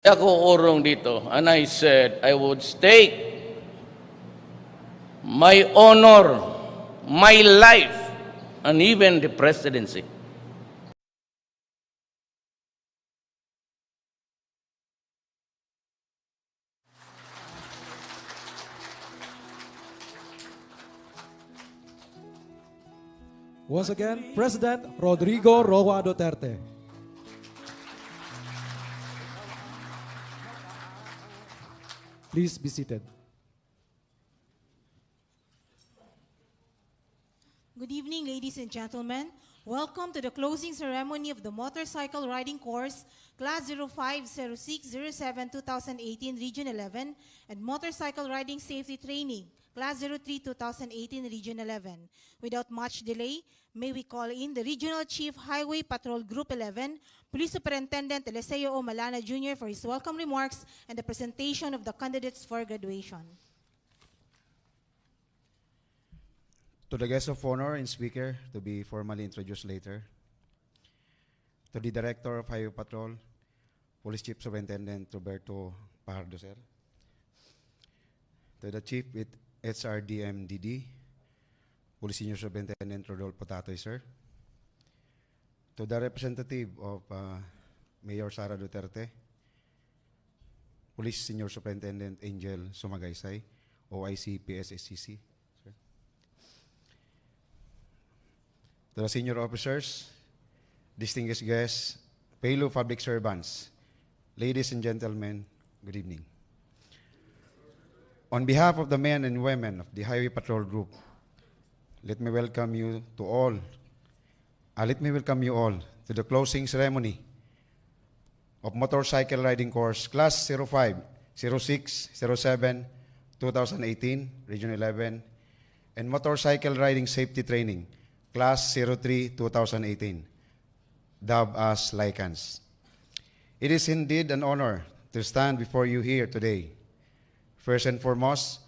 Ako urong dito, and I said I would stake my honor, my life, and even the presidency. Once again, President Rodrigo Roa Duterte. Please be seated. Good evening, ladies and gentlemen. Welcome to the closing ceremony of the Motorcycle Riding Course, Class 05-06-07-2018, Region 11, and Motorcycle Riding Safety Training, Class 03-2018, Region 11. Without much delay, may we call in the Regional Chief Highway Patrol Group 11, Police Superintendent Eliseo O. Malana Jr. for his welcome remarks and the presentation of the candidates for graduation. To the guest of honor and speaker, to be formally introduced later. To the Director of Highway Patrol, Police Chief Superintendent Roberto Pajardo, sir. To the Chief with HRDMDD, Police Senior Superintendent Rodolfo Tatoy, sir. To the representative of Mayor Sara Duterte, Police Senior Superintendent Angel Sumagaysay, OIC PSSCC. To the senior officers, distinguished guests, fellow public servants, ladies and gentlemen, good evening. On behalf of the men and women of the Highway Patrol Group, let me welcome you all to the closing ceremony of Motorcycle Riding Course Class 05-06-07-2018, Region 11, and Motorcycle Riding Safety Training, Class 03-2018, dubbed as Lycans. It is indeed an honor to stand before you here today. First and foremost,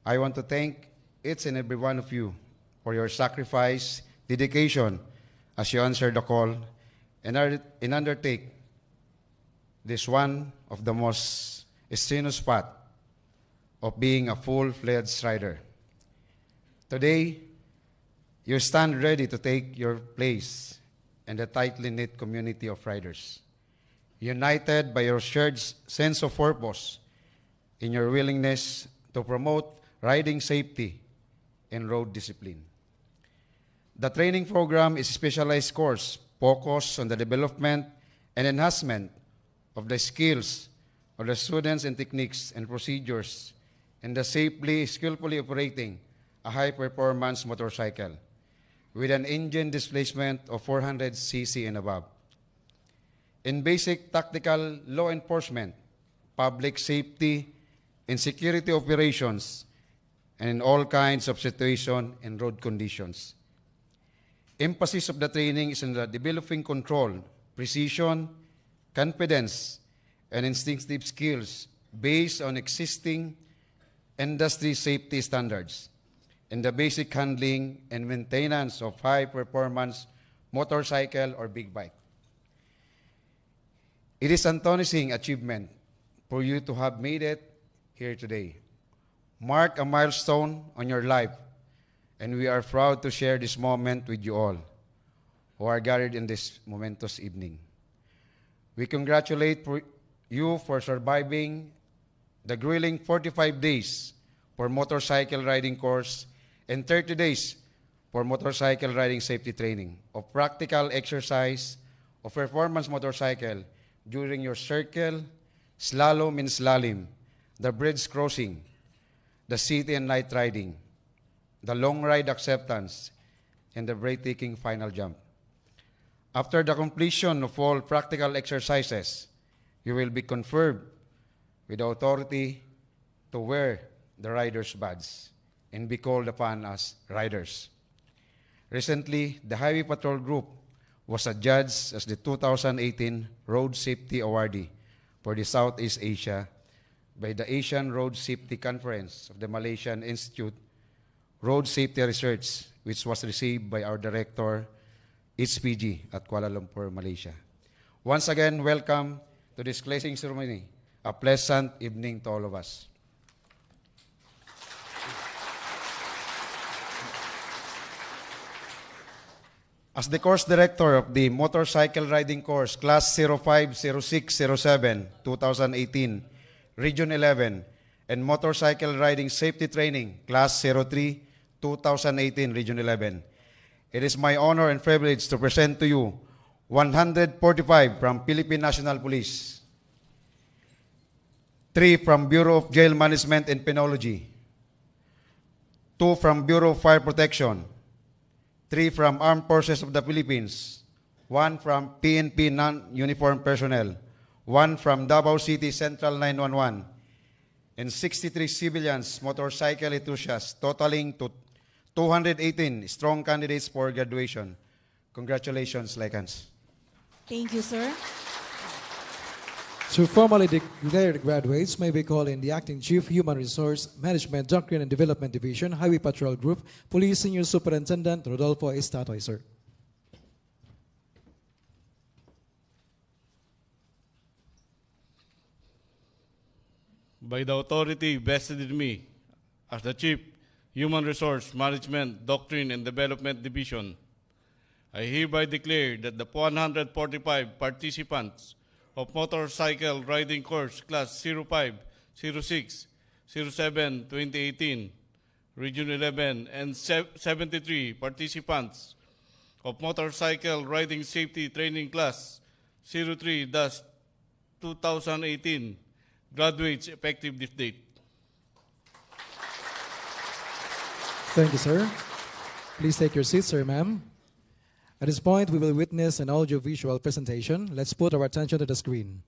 I want to thank each and every one of you for your sacrifice, dedication, as you answer the call and undertake this one of the most strenuous path of being a full-fledged rider. Today, you stand ready to take your place in the tightly knit community of riders, united by your shared sense of purpose in your willingness to promote riding safety and road discipline. The training program is a specialized course focused on the development and enhancement of the skills of the students and techniques and procedures in the skillfully operating a high-performance motorcycle with an engine displacement of 400 cc and above. In basic tactical law enforcement, public safety, and security operations, and in all kinds of situation and road conditions. Emphasis of the training is in the developing control, precision, confidence, and instinctive skills based on existing industry safety standards, and the basic handling and maintenance of high-performance motorcycle or big bike. It is an astonishing achievement for you to have made it here today. Mark a milestone on your life, and we are proud to share this moment with you all who are gathered in this momentous evening. We congratulate you for surviving the grueling 45 days for motorcycle riding course and 30 days for motorcycle riding safety training of practical exercise of performance motorcycle during your circle, slalom and slalom, the bridge crossing, the city and night riding, the long ride acceptance, and the breathtaking final jump. After the completion of all practical exercises, you will be conferred with the authority to wear the rider's badge and be called upon as riders. Recently, the Highway Patrol Group was adjudged as the 2018 Road Safety Awardee for the Southeast Asia by the Asian Road Safety Conference of the Malaysian Institute Road Safety Research, which was received by our Director, HPG at Kuala Lumpur, Malaysia. Once again, welcome to this closing ceremony A pleasant evening to all of us. As the course director of the Motorcycle Riding Course, Class 050607, 2018, Region 11, and Motorcycle Riding Safety Training, Class 03, 2018, Region 11, it is my honor and privilege to present to you 145 from Philippine National Police, 3 from Bureau of Jail Management and Penology, 2 from Bureau of Fire Protection, 3 from Armed Forces of the Philippines, 1 from PNP non-uniformed personnel, 1 from Davao City Central 911, and 63 civilians motorcycle enthusiasts, totaling to 218 strong candidates for graduation. Congratulations, Lycans. Thank you, sir. To formally declare the graduates, may we call in the Acting Chief, Human Resource Management, Doctrine and Development Division, Highway Patrol Group, Police Senior Superintendent Rodolfo Estatoy, sir. By the authority vested in me as the Chief, Human Resource Management, Doctrine and Development Division, I hereby declare that the 145 participants of Motorcycle Riding Course Class 05, 06, 07, 2018, Region 11, and 73 participants of Motorcycle Riding Safety Training Class 03-2018 graduates effective this date. Thank you, sir. Please take your seats, sir, ma'am. At this point, we will witness an audiovisual presentation. Let's put our attention to the screen.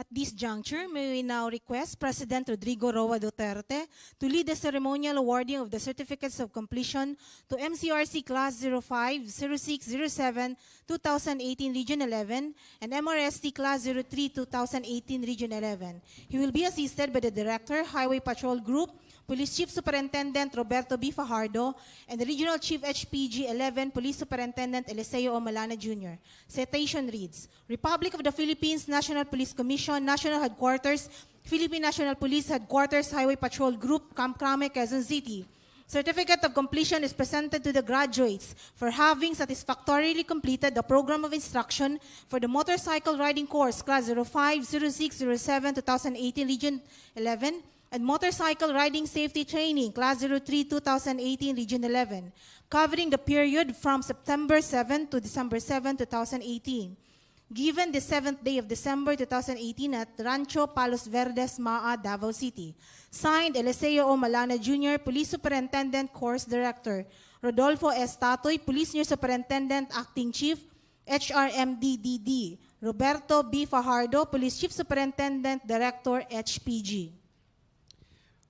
At this juncture, may we now request President Rodrigo Roa Duterte to lead the ceremonial awarding of the certificates of completion to MCRC Class 05, 06, 07, 2018 Region 11 and MRST Class 03, 2018 Region 11. He will be assisted by the Director, Highway Patrol Group, Police Chief Superintendent Roberto B. Fajardo, and the Regional Chief HPG 11 Police Superintendent Eliseo Omalana Jr. Citation reads, Republic of the Philippines National Police Commission, National Headquarters, Philippine National Police Headquarters, Highway Patrol Group, Camp Crame, Quezon City. Certificate of completion is presented to the graduates for having satisfactorily completed the program of instruction for the motorcycle riding course Class 05, 06, 07, 2018 Region 11, and motorcycle riding safety training, Class 03, 2018, Region 11, covering the period from September 7 to December 7, 2018. given the 7th day of December 2018 at Rancho Palos Verdes, Maa, Davao City. Signed, Eliseo O. Malana Jr., Police Superintendent, Course Director. Rodolfo S. Tatoy, Police Senior Superintendent, Acting Chief, HRMDDD. Roberto B. Fajardo, Police Chief Superintendent, Director, HPG.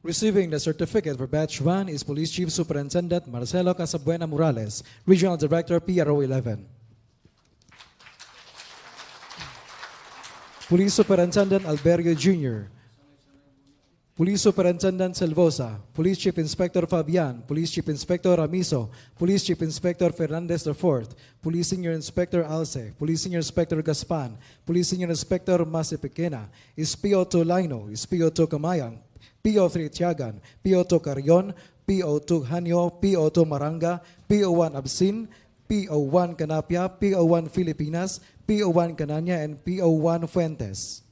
Receiving the certificate for Batch 1 is Police Chief Superintendent Marcelo Casabuena Morales, Regional Director, PRO 11. Police Superintendent Alberio Jr., Police Superintendent Selvosa, Police Chief Inspector Fabian, Police Chief Inspector Ramizo, Police Chief Inspector Fernandez IV, Police Senior Inspector Alce, Police Senior Inspector Gaspan, Police Senior Inspector Masipequena, SPO2 Lino, SPO2 Kamayang, PO3 Tiagan, PO2 Carion, PO2 Hanyo, PO2 Maranga, PO1 Absin, PO1 Canapia, PO1 Filipinas, PO1 Canania, and PO1 Fuentes.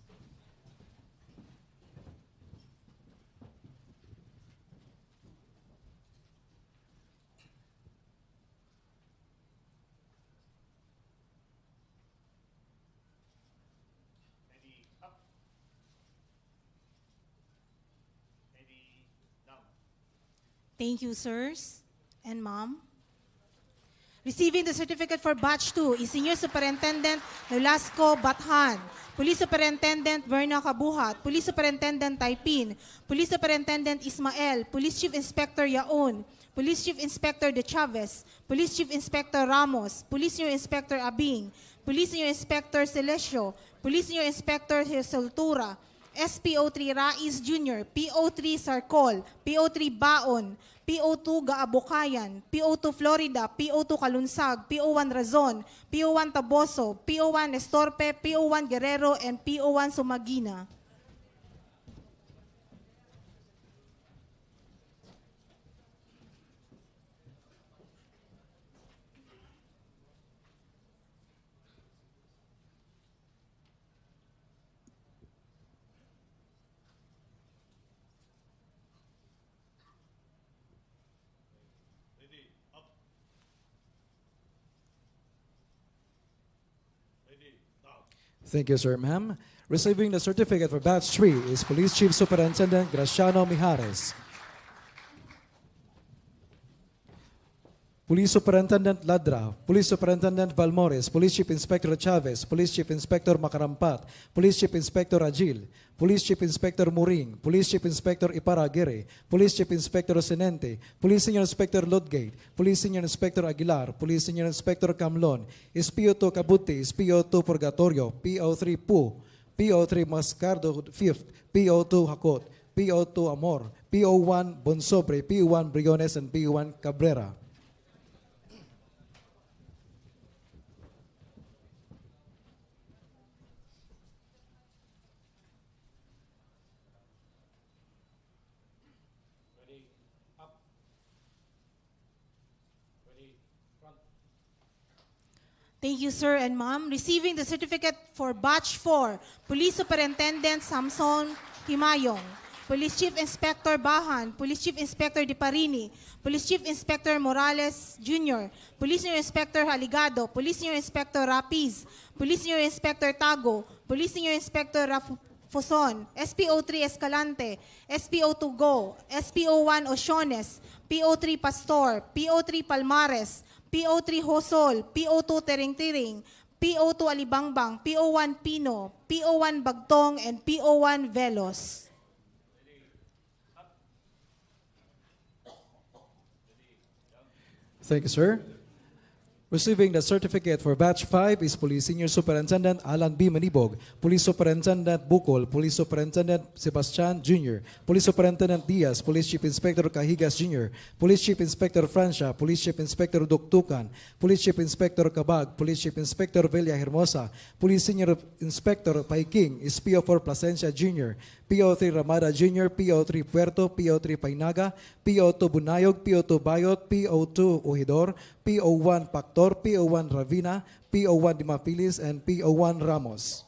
Thank you, sirs and ma'am. Receiving the certificate for Batch 2 is Senior Superintendent Nolasco Bathan, Police Superintendent Verna Kabuhat, Police Superintendent Taipin, Police Superintendent Ismael, Police Chief Inspector Yaon, Police Chief Inspector De Chavez, Police Chief Inspector Ramos, Police Senior Inspector Abing, Police Senior Inspector Celesio, Police Senior Inspector Soltura, SPO3 Rais Jr., PO3 Sarcol, PO3 Baon, PO2 Gaabukayan, PO2 Florida, PO2 Kalunsag, PO1 Razon, PO1 Taboso, PO1 Estorpe, PO1 Guerrero, and PO1 Sumagina. Thank you, sir, ma'am. Receiving the certificate for Batch 3 is Police Chief Superintendent Graciano Mijares. Police Superintendent Ladra, Police Superintendent Valmores, Police Chief Inspector Chavez, Police Chief Inspector Makarampat, Police Chief Inspector Agil, Police Chief Inspector Muring, Police Chief Inspector Iparagere, Police Chief Inspector Senente, Police Senior Inspector Lodgate, Police Senior Inspector Aguilar, Police Senior Inspector Camlon, SPO2 Cabuti, SPO2 Purgatorio, PO3 Pu, PO3 Mascardo 5th, PO2 Hakot, PO2 Amor, PO1 Bonsobre, PO1 Briones, and PO1 Cabrera. Thank you, sir and ma'am. Receiving the certificate for Batch 4, Police Superintendent Samson Himayong, Police Chief Inspector Bahan, Police Chief Inspector Diparini, Police Chief Inspector Morales Jr., Police Senior Inspector Haligado, Police Senior Inspector Rapiz, Police Senior Inspector Tago, Police Senior Inspector Foson, SPO3 Escalante, SPO2 Go, SPO1 Ociones, PO3 Pastor, PO3 Palmares, PO3 Hosol, PO2 Tering-Tiring, PO2 Alibangbang, PO1 Pino, PO1 Bagtong, and PO1 Velos. Thank you, sir. Receiving the certificate for Batch 5 is Police Senior Superintendent Alan B. Manibog, Police Superintendent Bukol, Police Superintendent Sebastian Jr., Police Superintendent Diaz, Police Chief Inspector Cahigas Jr., Police Chief Inspector Francia, Police Chief Inspector Duktukan, Police Chief Inspector Cabag, Police Chief Inspector Villa Hermosa, Police Senior Inspector Paiking, SPO4 Plasencia Jr., PO3 Ramada Jr., PO3 Puerto, PO3 Painaga, PO2 Bunayog, PO2 Bayot, PO2 Ohidor, PO1 Pactor, PO1 Ravina, PO1 Dimapilis, and PO1 Ramos.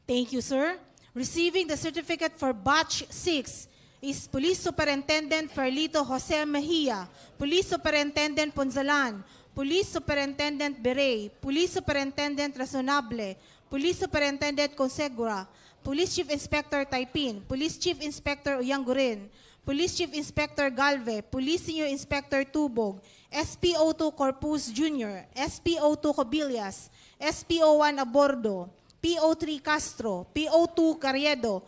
Thank you, sir. Receiving the certificate for Batch 6 is Police Superintendent Ferlito Jose Mejia, Police Superintendent Ponzalan, Police Superintendent Berey, Police Superintendent Razonable, Police Superintendent Consegura, Police Chief Inspector Taipin, Police Chief Inspector Uyangurin, Police Chief Inspector Galve, Police Senior Inspector Tubog, SPO2 Corpus Jr., SPO2 Cobillas, SPO1 Abordo, PO3 Castro, PO2 Carriedo,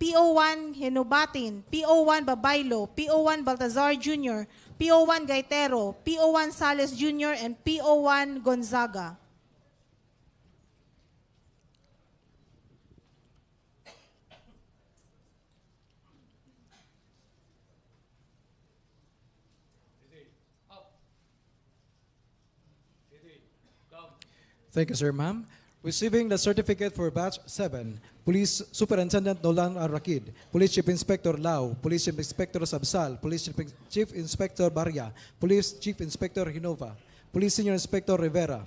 PO1 Henobatin, PO1 Babaylo, PO1 Baltazar Jr., PO1 Gaitero, PO1 Sales Jr., and PO1 Gonzaga. Thank you, sir, ma'am. Receiving the certificate for Batch 7, Police Superintendent Nolan Arrakid, Police Chief Inspector Lau, Police Chief Inspector Sabsal, Police Chief Inspector Barya, Police Chief Inspector Hinova, Police Senior Inspector Rivera,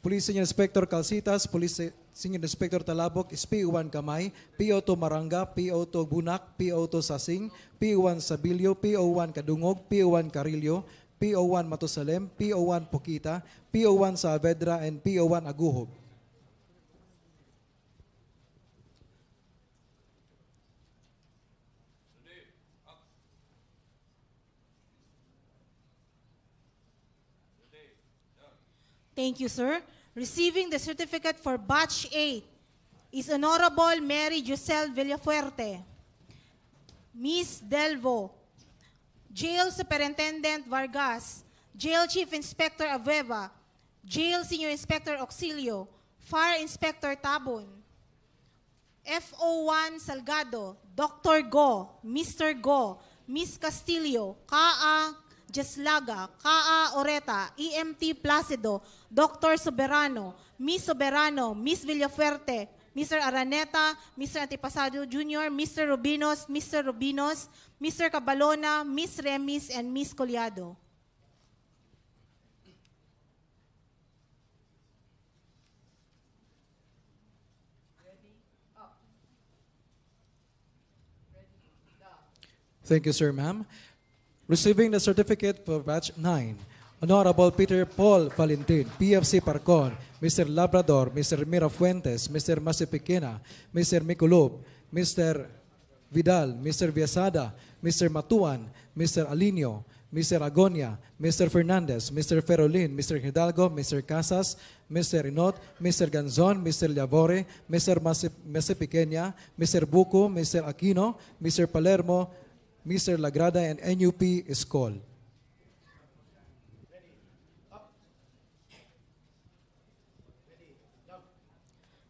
Police Senior Inspector Calcitas, Police Senior Inspector Talabok, PO1 Kamay, PO2 Maranga, PO2 Bunak, PO2 Sasing, PO1 Sabilio, PO1 Kadungog, PO1 Carillo, PO1 Matusalem, PO1 Pokita, PO1 Saavedra, and PO1 Aguhog. Thank you, sir. Receiving the certificate for Batch 8 is Honorable Mary Giselle Villafuerte, Miss Delvo, Jail Superintendent Vargas, Jail Chief Inspector Aveva, Jail Senior Inspector Auxilio, Fire Inspector Tabon, FO1 Salgado, Dr. Go, Mr. Go, Miss Castillo, Kaa Jeslaga, Kaa Oreta, EMT Placido, Dr. Soberano, Miss Villafuerte, Mr. Araneta, Mr. Antipasado Jr., Mr. Rubinos, Mr. Cabalona, Miss Remis, and Miss Collado. Thank you, sir, ma'am. Receiving the certificate for Batch 9, Honorable Peter Paul Valentin, PFC Parcon, Mr. Labrador, Mr. Mira Fuentes, Mr. Masipiquena, Mr. Miculob, Mr. Vidal, Mr. Viasada, Mr. Matuan, Mr. Alinio, Mr. Agonia, Mr. Fernandez, Mr. Ferolin, Mr. Hidalgo, Mr. Casas, Mr. Inot, Mr. Ganzon, Mr. Lavore, Mr. Masipiquena, Mr. Buco, Mr. Aquino, Mr. Palermo, Mr. Lagrada, and NUP Escol.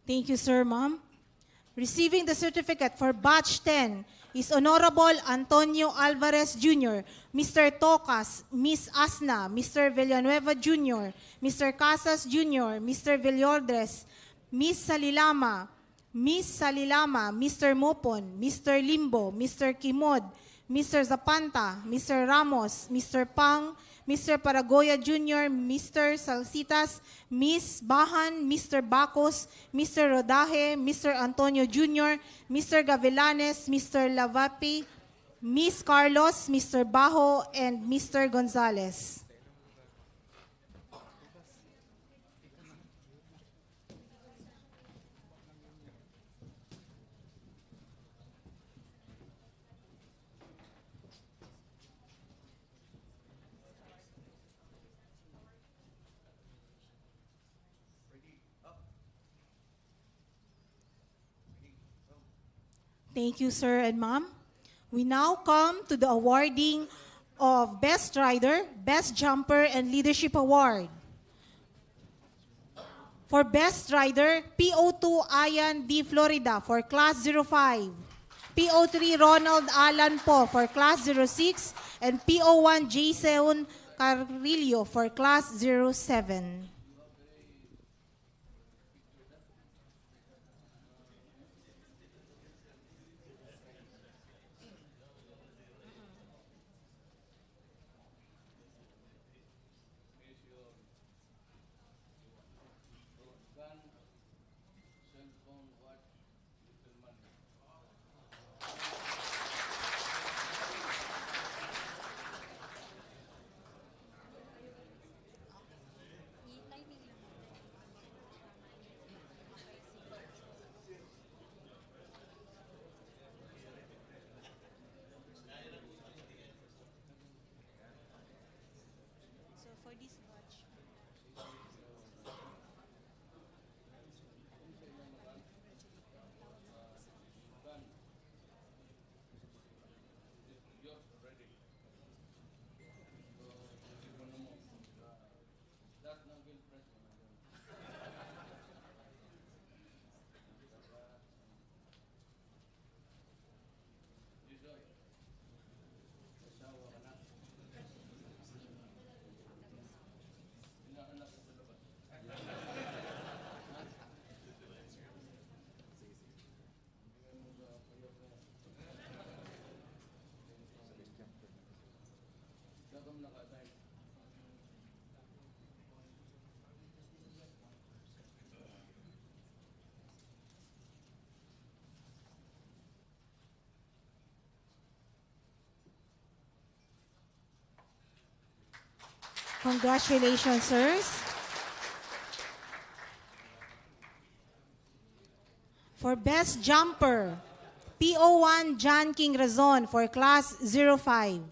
Thank you, sir, ma'am. Receiving the certificate for Batch 10 is Honorable Antonio Alvarez Jr., Mr. Tocas, Miss Asna, Mr. Villanueva Jr., Mr. Casas Jr., Mr. Villordres, Miss Salilama, Mr. Mopon, Mr. Limbo, Mr. Kimod, Mr. Zapanta, Mr. Ramos, Mr. Pang, Mr. Paragoya Jr., Mr. Salsitas, Miss Bahan, Mr. Bacos, Mr. Rodaje, Mr. Antonio Jr., Mr. Gavilanes, Mr. Lavapi, Miss Carlos, Mr. Bajo, and Mr. Gonzalez. Thank you, sir and ma'am. We now come to the awarding of Best Rider, Best Jumper, and Leadership Award. For Best Rider, PO2 Ayan D. Florida for Class 05. PO3 Ronald Alan Po for Class 06. And PO1 Jason Carrillo for Class 07. Congratulations, sirs. For Best Jumper, PO1 John King Razon for Class 05.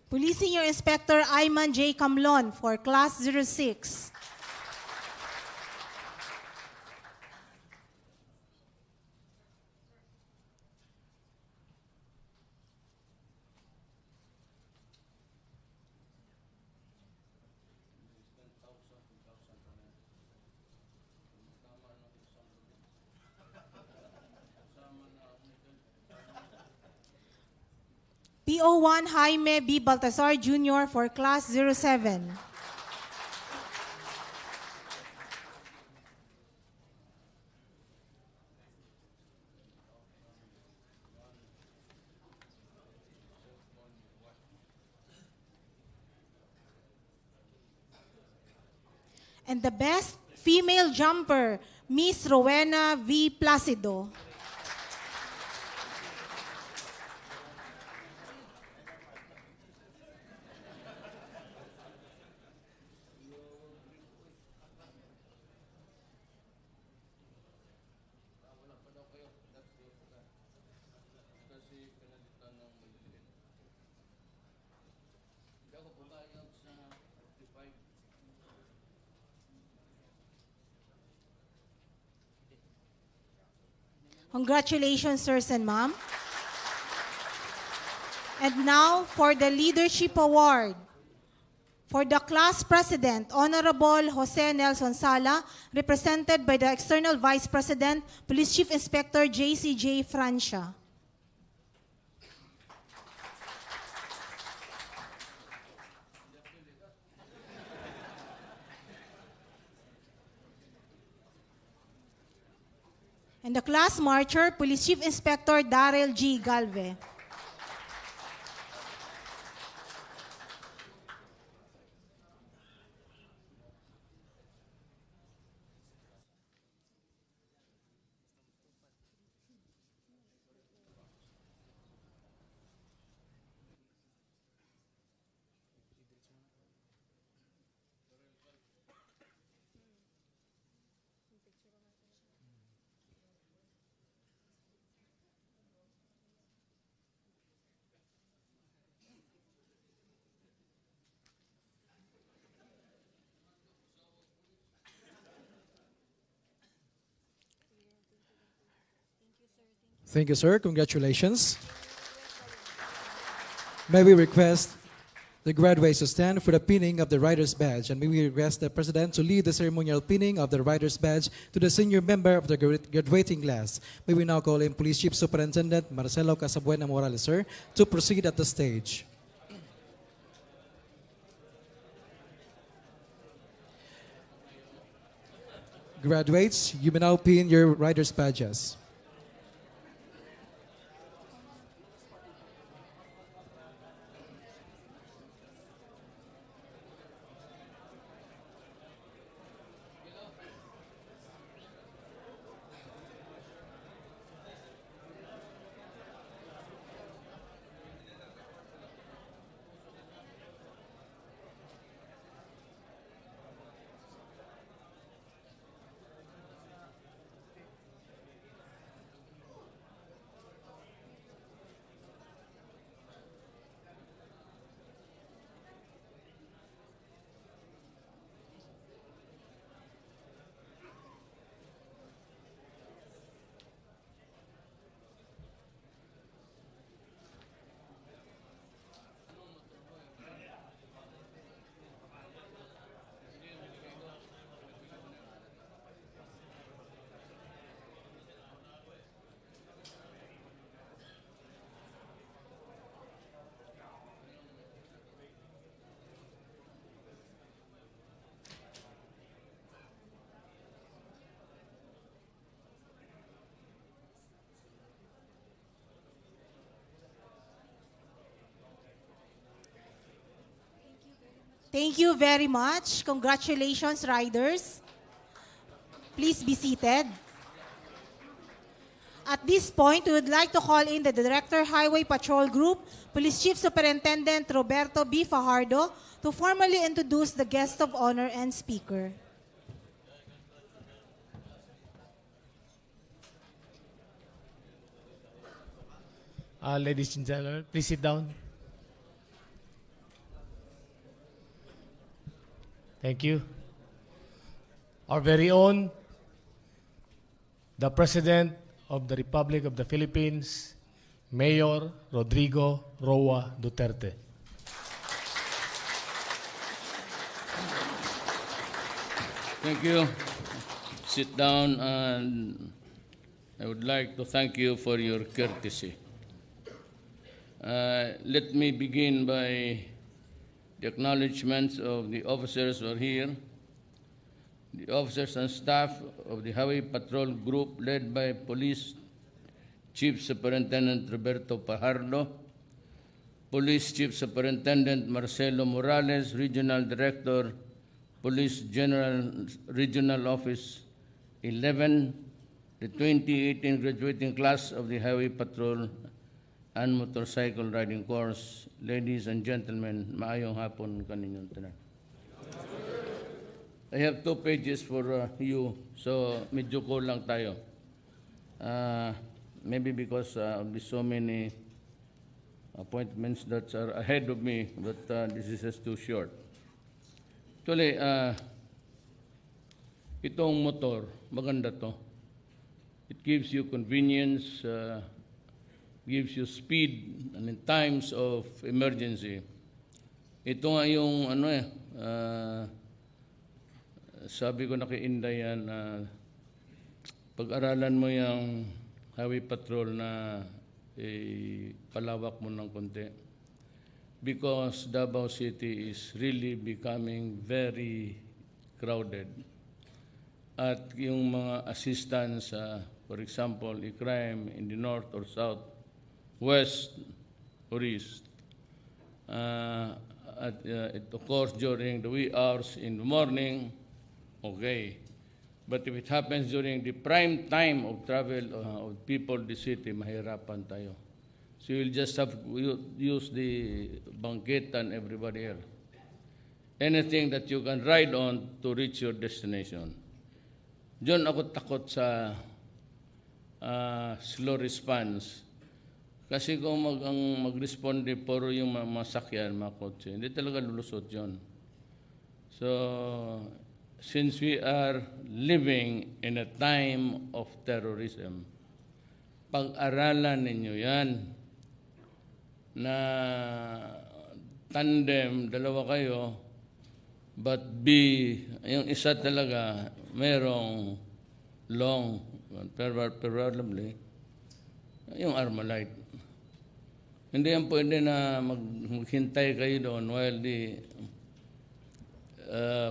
Police Senior Inspector Ayman J. Camlon for Class 06. PO1 Jaime B. Baltasar Jr. for Class 07. And the Best Female Jumper, Miss Rowena V. Placido. Congratulations, sirs and ma'am. And now for the Leadership Award. For the Class President, Honorable Jose Nelson Sala, represented by the External Vice President, Police Chief Inspector JCJ Francia. And the Class Marcher, Police Chief Inspector Daryl G. Galve. Thank you, sir. Congratulations. May we request the graduates to stand for the pinning of the Rider's Badge, and may we request the President to lead the ceremonial pinning of the Rider's Badge to the senior member of the graduating class. May we now call in Police Chief Superintendent Marcelo Casabuena Morales, sir, to proceed at the stage. Graduates, you may now pin your Rider's Badges. Thank you very much. Congratulations, riders. Please be seated. At this point, we would like to call in the Director Highway Patrol Group, Police Chief Superintendent Roberto B. Fajardo, to formally introduce the guest of honor and speaker. Ladies and gentlemen, please sit down. Thank you. Our very own, the President of the Republic of the Philippines, Mayor Rodrigo Roa Duterte. Thank you. Sit down, and I would like to thank you for your courtesy. Let me begin by the acknowledgements of the officers who are here, the officers and staff of the Highway Patrol Group led by Police Chief Superintendent Roberto Fajardo, Police Chief Superintendent Marcelo Morales, Regional Director, Police General Regional Office 11, the 2018 graduating class of the Highway Patrol and Motorcycle Riding Course. Ladies and gentlemen, maayong hapon kaninyong tanan. I have 2 pages for you, so medyo kulang tayo. Maybe because of the so many appointments that are ahead of me, but this is just too short. Actually, itong motor, maganda to. It gives you convenience, gives you speed, and in times of emergency. Ito nga yung sabi ko na kay Inday yan, pag-aralan mo yung highway patrol na palawak mo ng konti. Because Davao City is really becoming very crowded. At yung mga assistance, for example, crime in the north or south, west or east, it occurs during the wee hours in the morning, okay. But if it happens during the prime time of travel of people in the city, mahirapan tayo. So you'll just have to use the bangketa and everybody else. Anything that you can ride on to reach your destination. Diyon ako takot sa slow response. Kasi kung mag-responde puro yung masakyan, mga kotse, hindi talaga lulusot yun. So, since we are living in a time of terrorism, pag-aralan ninyo yan na tandem, dalawa kayo, but yung isa talaga, merong long, preferably, yung Armalite. Hindi yan pwede na maghintay kayo doon while the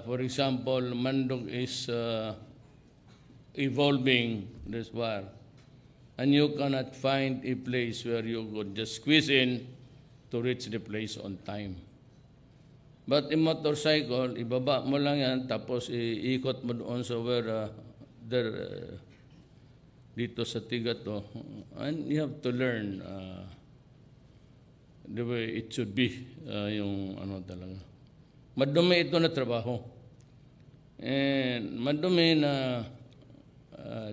for example, Mandog is evolving this war, and you cannot find a place where you could just squeeze in to reach the place on time. But in motorcycle, ibaba mo lang yan, tapos iikot mo doon sa where dito sa tiga to, and you have to learn the way it should be, yung ano talaga. Madumi ito na trabaho. And madumi na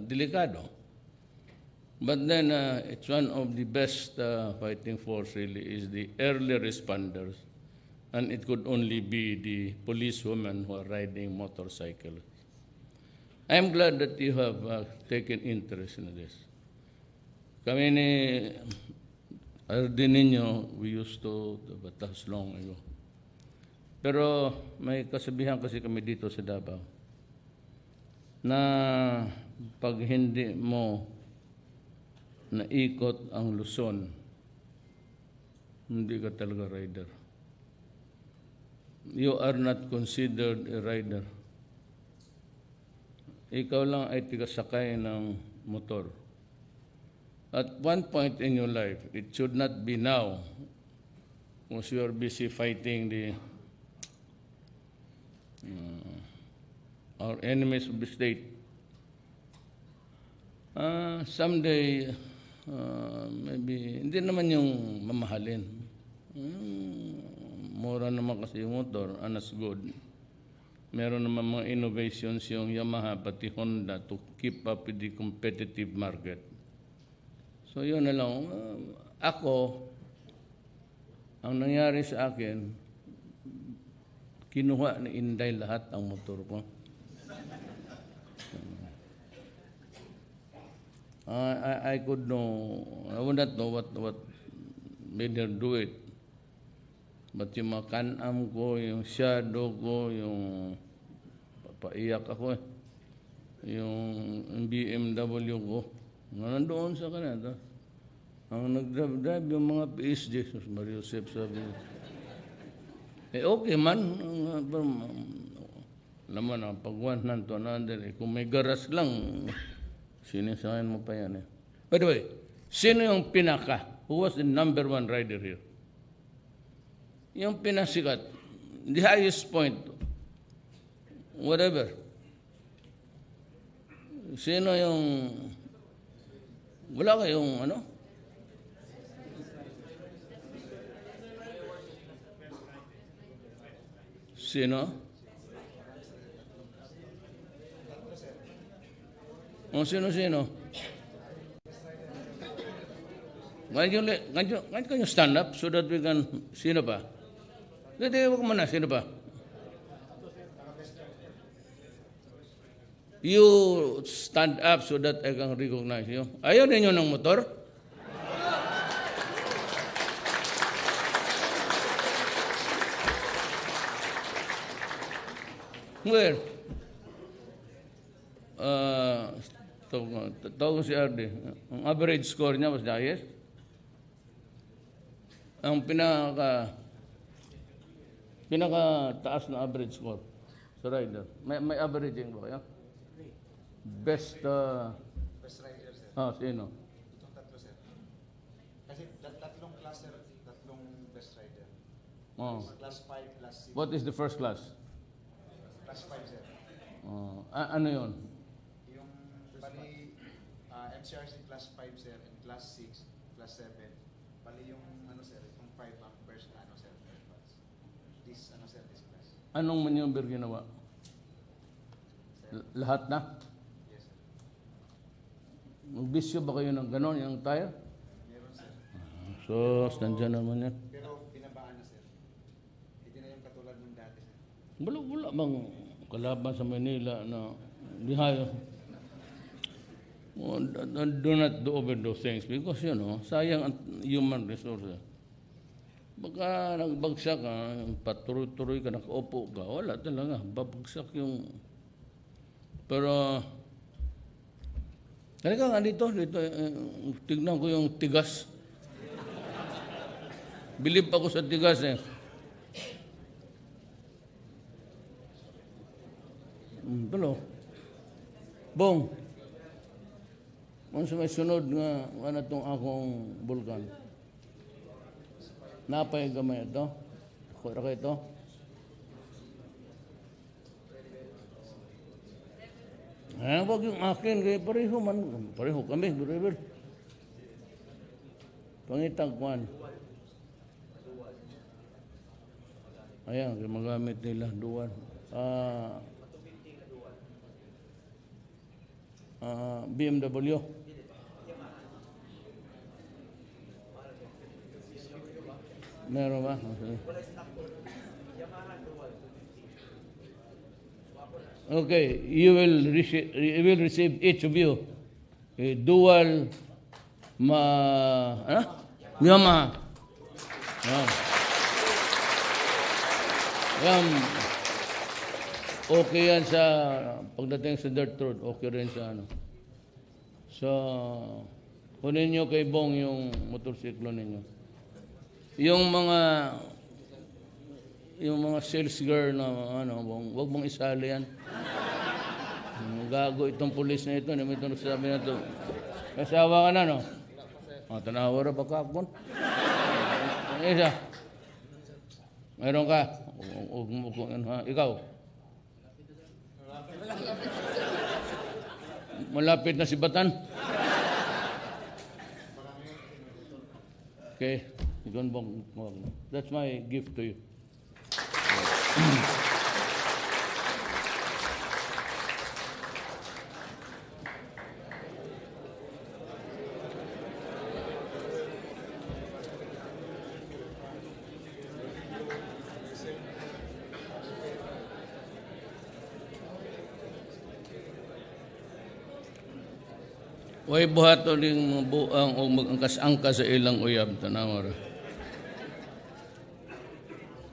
delikado. But then it's one of the best fighting force really is the early responders. And it could only be the policewomen who are riding motorcycles. I'm glad that you have taken interest in this. Kami ni Ardininyo, we used to, but that's long ago. Pero may kasabihan kasi kami dito sa Davao na pag hindi mo naikot ang Luzon, hindi ka talaga rider. You are not considered a rider. Ikaw lang ay tigasakay ng motor. At one point in your life, it should not be now, because you are busy fighting or enemies of the state. Someday, maybe, hindi naman yung mamahalin. Mura naman kasi yung motor, and as good. Meron naman mga innovations yung Yamaha, pati Honda to keep up with the competitive market. So yun na lang. Ako, ang nangyari sa akin, kinuha ni Inday lahat ang motor ko. I could know, I would not know what made her do it. But yung mga Can-Am ko, yung shadow ko, yung papaiyak ako yung BMW ko, nandoon sa kanila. Ang nag-drive yung mga PSG, Mario Joseph sabi niya. Okay man, naman ang pag-100 to 100, kung may garas lang, sinisayan mo pa yan eh. By the way, sino yung pinaka? Who was the number one rider here? Yung pinasikat, the highest point, whatever. Sino yung, wala kayong ano? Sino? O sino? Ngayon can you stand up so that we can, sino pa? Hindi, wag mo na, sino pa? You stand up so that I can recognize you. Ayaw ninyo ng motor? Where? Tawag si RD. Ang average score niya was the highest. Ang pinaka taas na average score sa rider. May averaging ba kayo? Best rider, sir. Sino? Itong tatlo, sir. Kasi tatlong class, sir. Tatlong best rider. Class 5, class 6. What is the first class? Class 5, sir. Ano yun? Yung bali MCRC Class 5, sir, and Class 6, Class 7. Bali yung sir, itong 5 ang first sir, first class. This class. Anong maneuver ginawa? Lahat na? Yes, sir. Magbisyo ba kayo ng gano'n, yung tire? Meron, sir. So, nandiyan naman yan. Pero binabaan na, sir. Hindi na yung katulad ng dati, sir. Wala bang kalaban sa Manila na dihayo? Do not do over those things because, sayang ang human resources. Baka nagbagsak ka, patuloy-tuloy ka, nakaupo ka, wala talaga, babagsak yung... Pero, halika nga dito, tignan ko yung tigas. Bilib ako sa tigas eh. Tulo. Bong. Kung sa may sunod nga, ano itong akong bulkan? Napay gamay ito? Kura ka ito? Wag yung akin, kaya pareho man. Pareho kami, brother. Pangitagpuan. Ayan, magamit nila, duwan. BMW. Meron ba? Okay, you will receive each of you a dual Yamaha. Okay yan sa pagdating sa dirt road, okay rin sa So, kunin nyo kay Bong yung motorsiklo ninyo. Yung mga sales girl na wag mong isali yan. Gago itong pulis na ito, naman itong sabi na ito. Kasawa ka na, no? Tanawa ra pagkakon. Isa. Mayroon ka. Ikaw. Malapit na si Batan. Okay. That's my gift to you. Way buhat uling buang o mag-angkas-angkas sa ilang uyab tanawara.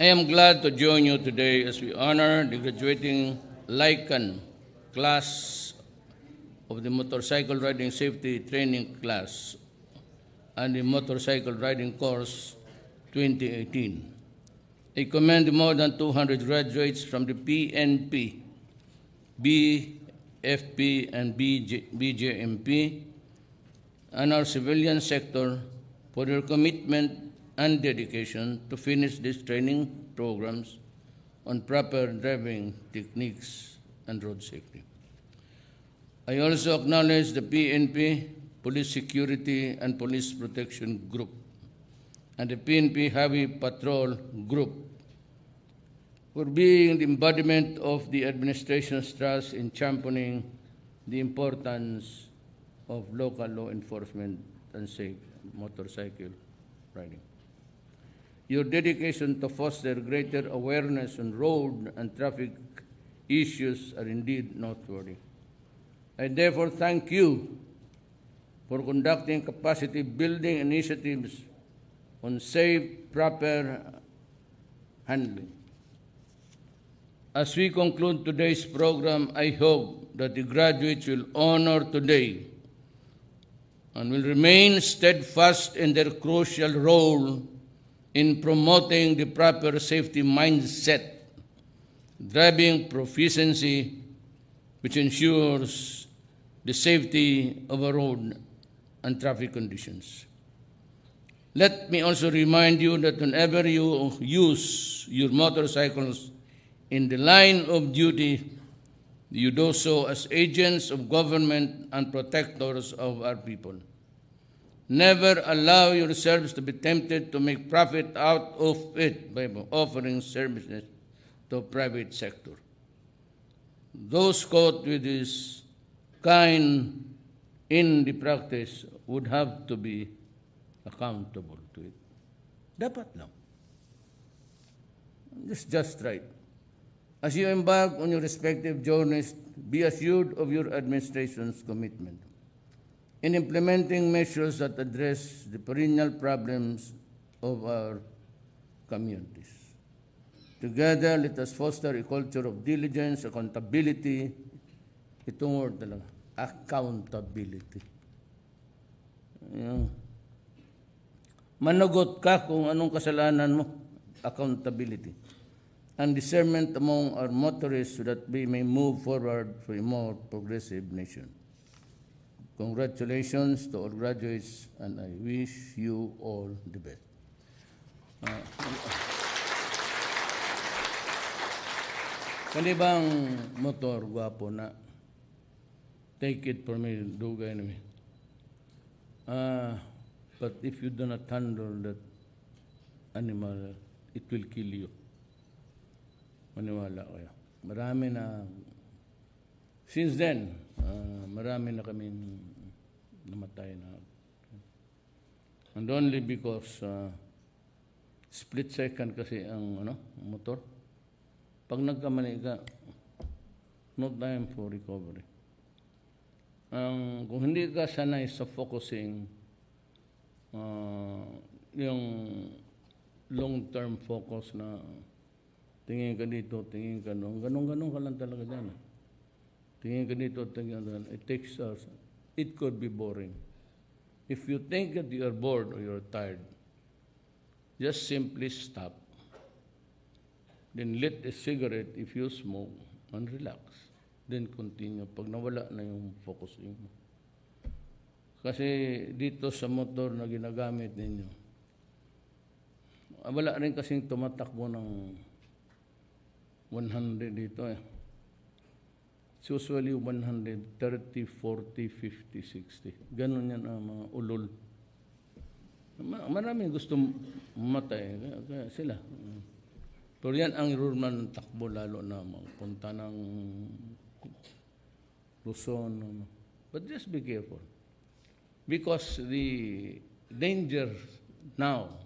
I am glad to join you today as we honor the graduating Lycan class of the Motorcycle Riding Safety Training Class and the Motorcycle Riding Course 2018. I commend the more than 200 graduates from the PNP, FP and BJMP and our civilian sector for their commitment and dedication to finish these training programs on proper driving techniques and road safety. I also acknowledge the PNP, Police Security and Police Protection Group, and the PNP Highway Patrol Group for being the embodiment of the administration's trust in championing the importance of local law enforcement and safe motorcycle riding. Your dedication to foster greater awareness on road and traffic issues are indeed noteworthy. I therefore thank you for conducting capacity building initiatives on safe, proper handling. As we conclude today's program, I hope that the graduates will honor today and will remain steadfast in their crucial role in promoting the proper safety mindset, driving proficiency, which ensures the safety of a road and traffic conditions. Let me also remind you that whenever you use your motorcycles in the line of duty, you do so as agents of government and protectors of our people. Never allow yourselves to be tempted to make profit out of it by offering services to private sector. Those caught with this kind in the practice would have to be accountable to it. Dapat lang. It's just right. As you embark on your respective journeys, be assured of your administration's commitment in implementing measures that address the perennial problems of our communities. Together, let us foster a culture of diligence, accountability. Itong word talaga, accountability. Managot ka kung anong kasalanan mo, accountability. And discernment among our motorists so that we may move forward for a more progressive nation. Congratulations to all graduates, and I wish you all the best. Kanibang motor, guwapo na. Take it from me, dugay na mi. But if you do not handle that animal, it will kill you. Maniwala kayo. Marami na, since then, marami na kaming namatay na. And only because split second kasi ang motor. Pag nagkamali ka, no time for recovery. Kung hindi ka sanay sa focusing, yung long-term focus na tingin ka dito, tingin ka doon, ganun-ganun ka lang talaga dyan. Tingin ka dito, tingin ka doon. It takes us. It could be boring. If you think that you are bored or you're tired, just simply stop. Then lit a cigarette if you smoke and relax. Then continue. Pag nawala na yung focusing mo. Kasi dito sa motor na ginagamit ninyo, wala rin kasing tumatakbo ng 100 dito eh. It's usually 130, 40, 50, 60. Ganon yan ang mga ulol. Maraming gusto mamatay. Kaya sila. Pero yan ang rule ng takbo, lalo na magpunta ng Luzon. But just be careful. Because the danger now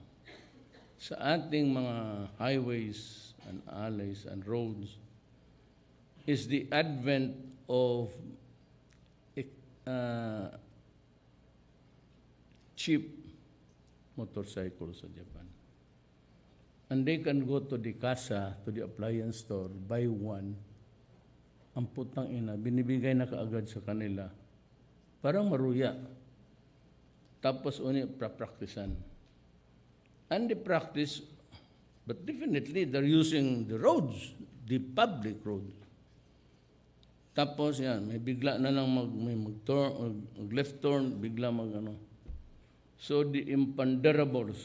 sa ating mga highways and alleys and roads is the advent of cheap motorcycles sa Japan. And they can go to the casa, to the appliance store, buy one. Ang putang ina, binibigay na kaagad sa kanila. Parang maruya. Tapos pra-practicean. And they practice, but definitely they're using the roads, the public roads. Tapos yan, may bigla na lang mag-turn, left turn, bigla mag-ano. So the imponderables,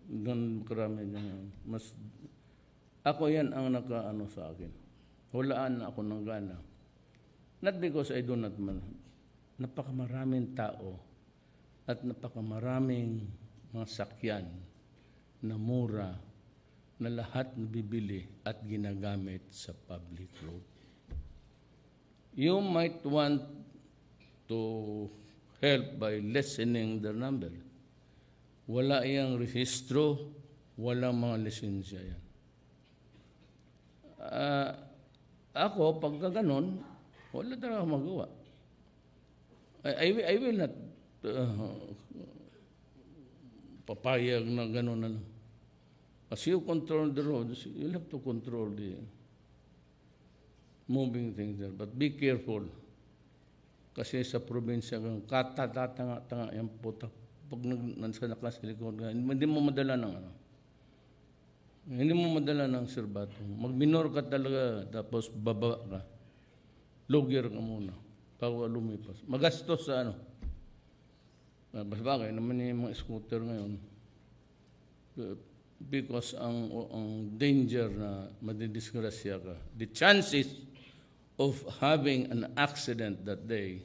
ganun karami yan. Ako yan ang naka-ano sa akin. Hulaan na ako ng gana. Not because I do not man. Napakamaraming tao at napakamaraming mga sakyan na mura na lahat nabibili at ginagamit sa public road. You might want to help by lessening their number. Wala iyang rehistro, wala mga lisensya yan. Ako, pagka ganon, wala talaga magawa. I will not papayag na ganon na. As you control the roads, you'll have to control the moving things there. But be careful. Kasi sa probinsya, katatatanga yung puta. Pag nasa nakasilikod ka, hindi mo madala ng ano. Hindi mo madala ng serbato. Mag-minor ka talaga, tapos baba ka. Logger ka muna, bago lumipas. Magastos sa ano. Mas bagay naman yung mga scooter ngayon. Because ang danger na madidisgrasya ka, the chances of having an accident that day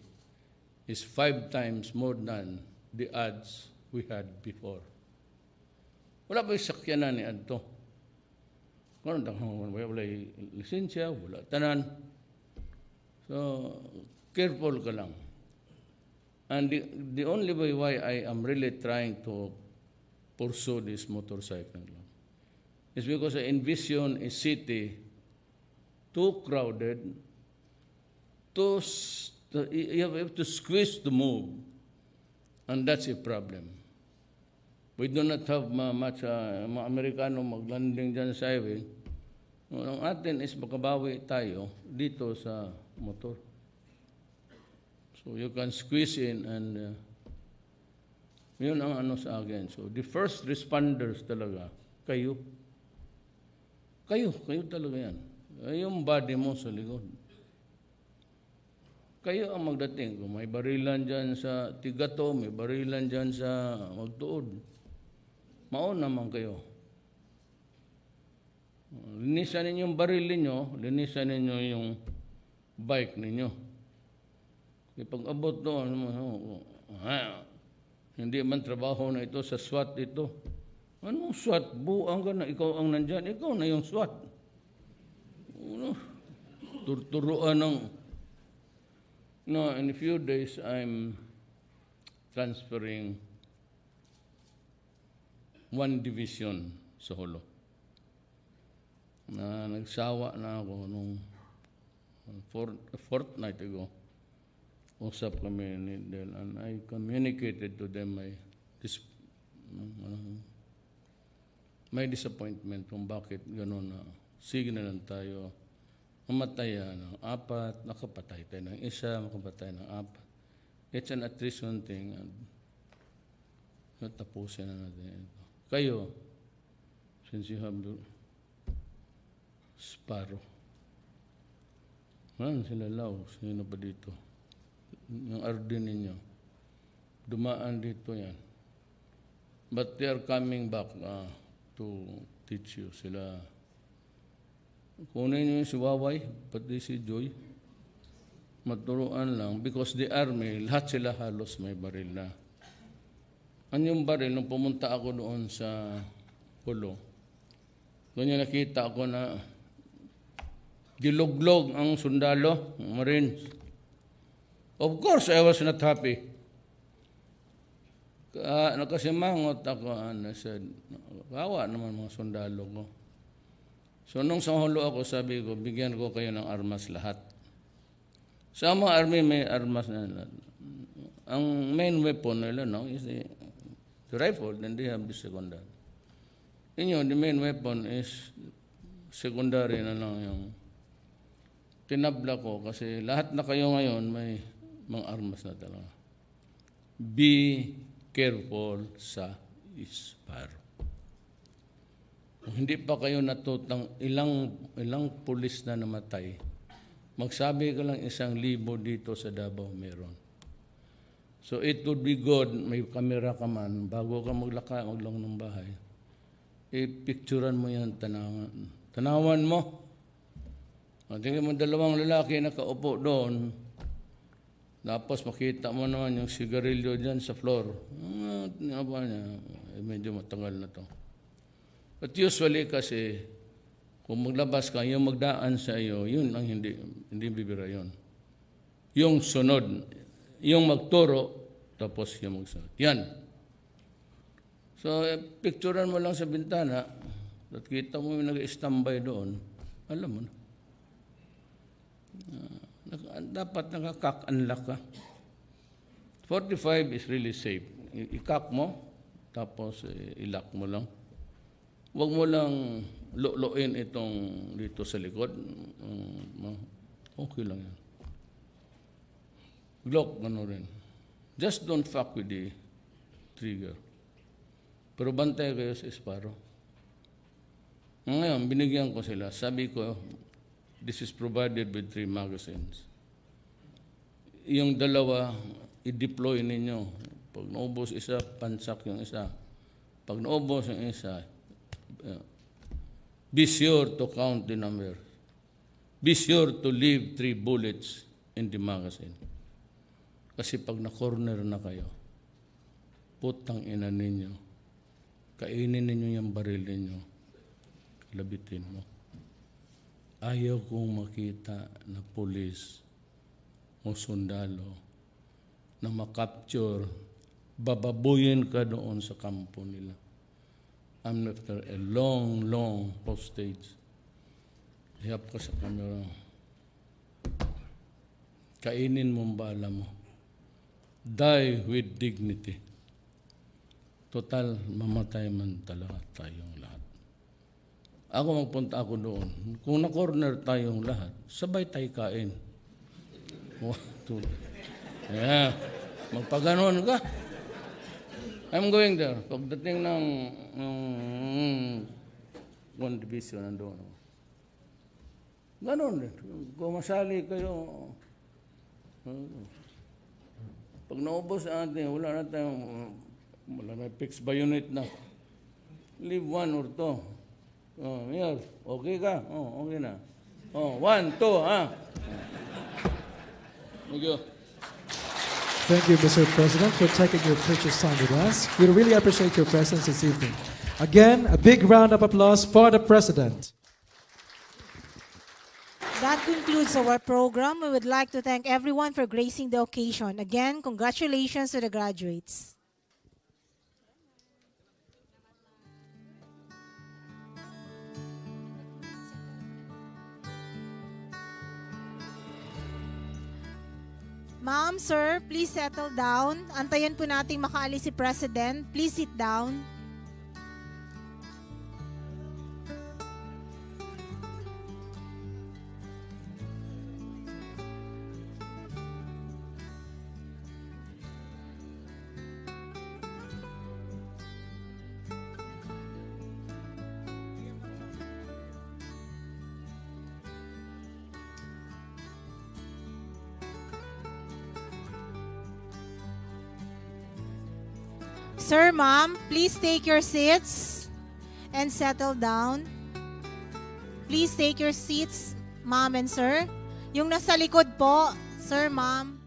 is 5 times more than the odds we had before. Wala pa yung sakyanan ni Adto. Wala lisensya, wala tanan. So, careful ka lang. And the only way why I am really trying to pursue this motorcycle is because I envision a city too crowded, you have to squeeze the move, and that's a problem. We do not have much mga Amerikano maglanding dyan sa highway. Ang atin is makabawi tayo dito sa motor. So you can squeeze in and yun ang ano sa akin. So the first responders talaga, kayo. Kayo talaga yan. Yung body mo sa likod. Kayo ang magdating. Kung may barilan dyan sa Tigato, may barilan dyan sa Magtuod. Maon naman kayo. Linisan ninyo yung baril ninyo, linisan ninyo yung bike ninyo. Pag abot doon, hindi man trabaho na ito sa SWAT ito. Anong SWAT? Buang ka na, ikaw ang nandyan, ikaw na yung SWAT. Turuan ng... No, in a few days, I'm transferring 1 division sa Holo. Nagsawa na ako nung fortnight ago. Usap kami ni Del, and I communicated to them my disappointment kung bakit gano'n na sige na lang tayo. Mamatay ng 4, nakapatay tayo ng 1, makapatay ng 4. It's an attrition thing, and tapusin na natin ito. Kayo, since you have the Sparrow, sila Lau, sino pa dito? Yung RD ninyo, dumaan dito yan. But they are coming back to teach you. Sila, kunin nyo yung si Waway, pati si Joy. maturuan lang because the army, lahat sila halos may baril na. Ang yung baril, nung pumunta ako doon sa Pulo, doon yung nakita ako na giluglog ang sundalo, Marines. Of course, I was not happy. Nakasimangot ako, and I said, kawa naman mga sundalo ko. So nung sa hulo ako, sabi ko, bigyan ko kayo ng armas lahat. Sa mga army may armas na lahat. Ang main weapon nila, no, is the rifle, then they have the secondary. Inyo, the main weapon is secondary na lang yung tinabla ko kasi lahat na kayo ngayon may mga armas na talaga. Be careful sa isparo. Kung hindi pa kayo natutang ilang pulis na namatay, magsabi ka lang 1,000 dito sa Davao meron. So it would be good, may kamera ka man, bago ka maglang ng bahay, i-picturean mo yan, tanawan mo. Tingnan mo 2 lalaki nakaupo doon, tapos makita mo naman yung sigarilyo dyan sa floor. Medyo matagal na to. But usually kasi, kung maglabas ka, yung magdaan sa iyo, yun ang hindi bibira yun. Yung sunod, yung magturo, tapos yung magsunod. Yan. So, picturean mo lang sa bintana, at kita mo yung nag-standby doon, alam mo na. Dapat nakakak-unlock ka. 45 is really safe. I-cock mo, tapos i-lock mo lang. Huwag mo lang luloin itong dito sa likod. Okay lang yan. Glock, gano'n rin. Just don't fuck with the trigger. Pero bantay kayo sa isparo. Ngayon, binigyan ko sila. Sabi ko, this is provided with 3 magazines. Yung 2, i-deploy ninyo. Pag naubos isa, pansak yung isa. Pag naubos yung isa, be sure to count the number. Be sure to leave 3 bullets in the magazine. Kasi pag na-corner na kayo, putang ina ninyo, kainin ninyo yung baril ninyo, labitin mo. Ayaw kong makita na pulis o sundalo na makapture, bababuyin ka doon sa kampo nila. After a long postage, hiyap ka sa camera. Kainin mo ang bala mo. Die with dignity. Total, mamatay man talaga tayong lahat. Ako magpunta ako doon. Kung na-corner tayong lahat, sabay tayo kain. Yeah. Magpaganon ka. I'm going there. Pagdating ng 1 division nandoon. Ganon din. Kung masali kayo, pag naubos natin, wala na fixed bayonet na. Leave 1 or 2. Mayor, okay ka? Okay na. 1, 2, ha? Thank you. Thank you, Mr. President, for taking your precious time with us. We really appreciate your presence this evening. Again, a big round of applause for the President. That concludes our program. We would like to thank everyone for gracing the occasion. Again, congratulations to the graduates. Ma'am, sir, please settle down. Antayin po nating makaalis si President. Please sit down. Sir, ma'am, please take your seats and settle down. Please take your seats, ma'am and sir. Yung nasa likod po, Sir, Ma'am,